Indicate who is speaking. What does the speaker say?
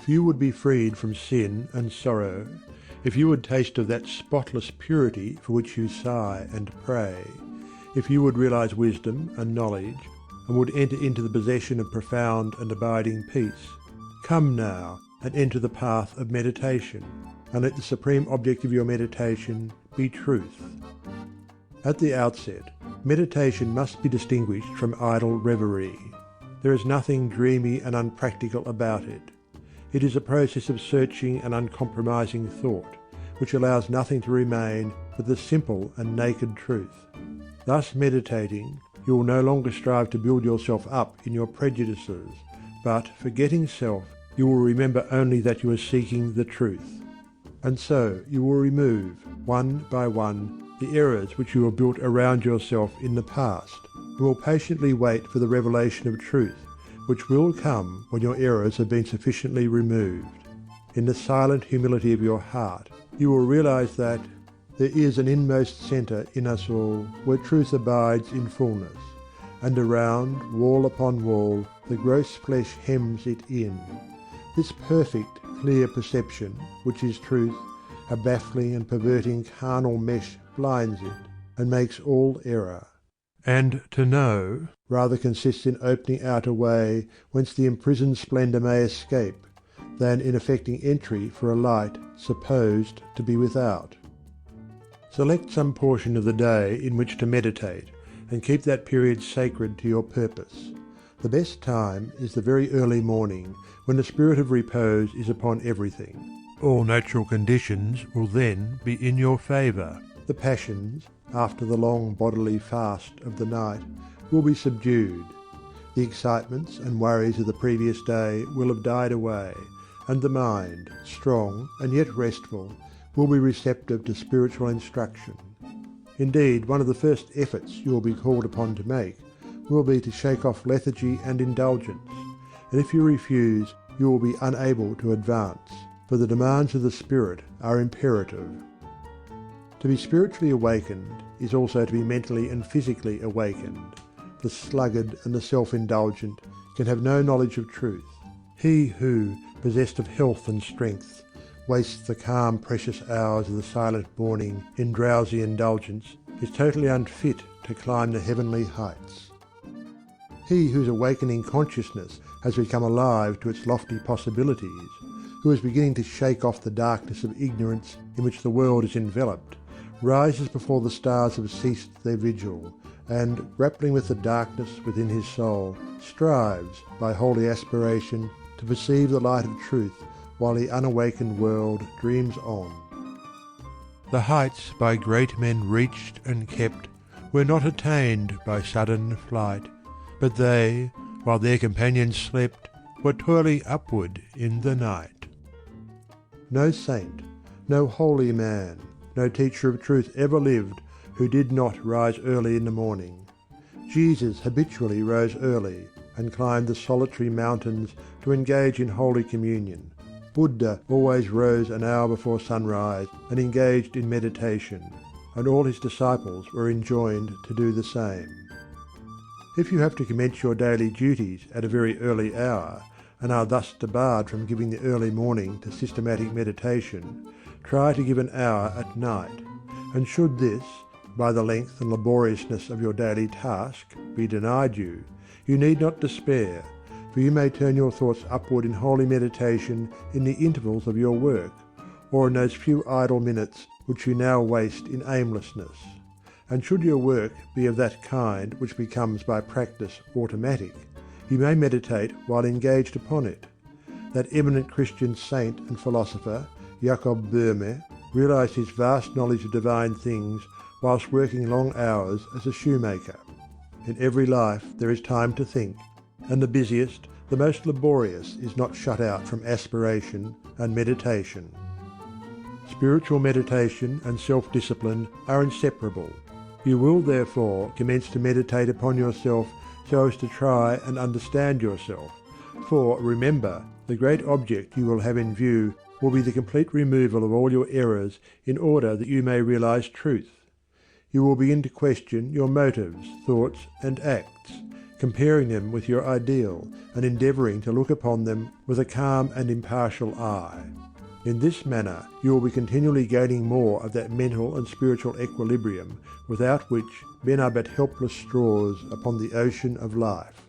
Speaker 1: If you would be freed from sin and sorrow, if you would taste of that spotless purity for which you sigh and pray, if you would realize wisdom and knowledge, and would enter into the possession of profound and abiding peace, come now and enter the path of meditation, and let the supreme object of your meditation be truth. At the outset, meditation must be distinguished from idle reverie. There is nothing dreamy and unpractical about it. It is a process of searching and uncompromising thought, which allows nothing to remain but the simple and naked truth. Thus meditating, you will no longer strive to build yourself up in your prejudices, but, forgetting self, you will remember only that you are seeking the truth. And so you will remove, one by one, the errors which you have built around yourself in the past, and will patiently wait for the revelation of truth, which will come when your errors have been sufficiently removed. In the silent humility of your heart, you will realize that there is an inmost centre in us all where truth abides in fullness, and around, wall upon wall, the gross flesh hems it in. This perfect, clear perception, which is truth, a baffling and perverting carnal mesh blinds it, and makes all error. And to know rather consists in opening out a way whence the imprisoned splendour may escape, than in effecting entry for a light supposed to be without. Select some portion of the day in which to meditate, and keep that period sacred to your purpose. The best time is the very early morning, when the spirit of repose is upon everything. All natural conditions will then be in your favour. The passions, after the long bodily fast of the night, will be subdued. The excitements and worries of the previous day will have died away, and the mind, strong and yet restful, will be receptive to spiritual instruction. Indeed, one of the first efforts you will be called upon to make will be to shake off lethargy and indulgence, and if you refuse, you will be unable to advance, for the demands of the spirit are imperative. To be spiritually awakened is also to be mentally and physically awakened. The sluggard and the self-indulgent can have no knowledge of truth. He who, possessed of health and strength, wastes the calm precious hours of the silent morning in drowsy indulgence is totally unfit to climb the heavenly heights. He whose awakening consciousness has become alive to its lofty possibilities, who is beginning to shake off the darkness of ignorance in which the world is enveloped, rises before the stars have ceased their vigil, and, grappling with the darkness within his soul, strives, by holy aspiration, to perceive the light of truth while the unawakened world dreams on. The heights by great men reached and kept were not attained by sudden flight, but they, while their companions slept, were toiling upward in the night. No saint, no holy man, no teacher of truth ever lived who did not rise early in the morning. Jesus habitually rose early, and climbed the solitary mountains to engage in holy communion. Buddha always rose an hour before sunrise and engaged in meditation, and all his disciples were enjoined to do the same. If you have to commence your daily duties at a very early hour, and are thus debarred from giving the early morning to systematic meditation, try to give an hour at night, and should this, by the length and laboriousness of your daily task, be denied you, you need not despair, for you may turn your thoughts upward in holy meditation in the intervals of your work, or in those few idle minutes which you now waste in aimlessness. And should your work be of that kind which becomes by practice automatic, you may meditate while engaged upon it. That eminent Christian saint and philosopher, Jacob Boehme, realized his vast knowledge of divine things whilst working long hours as a shoemaker. In every life there is time to think, and the busiest, the most laborious, is not shut out from aspiration and meditation. Spiritual meditation and self-discipline are inseparable. You will therefore commence to meditate upon yourself so as to try and understand yourself, for remember, the great object you will have in view will be the complete removal of all your errors in order that you may realize truth. You will begin to question your motives, thoughts, and acts. comparing them with your ideal and endeavouring to look upon them with a calm and impartial eye. In this manner you will be continually gaining more of that mental and spiritual equilibrium without which men are but helpless straws upon the ocean of life.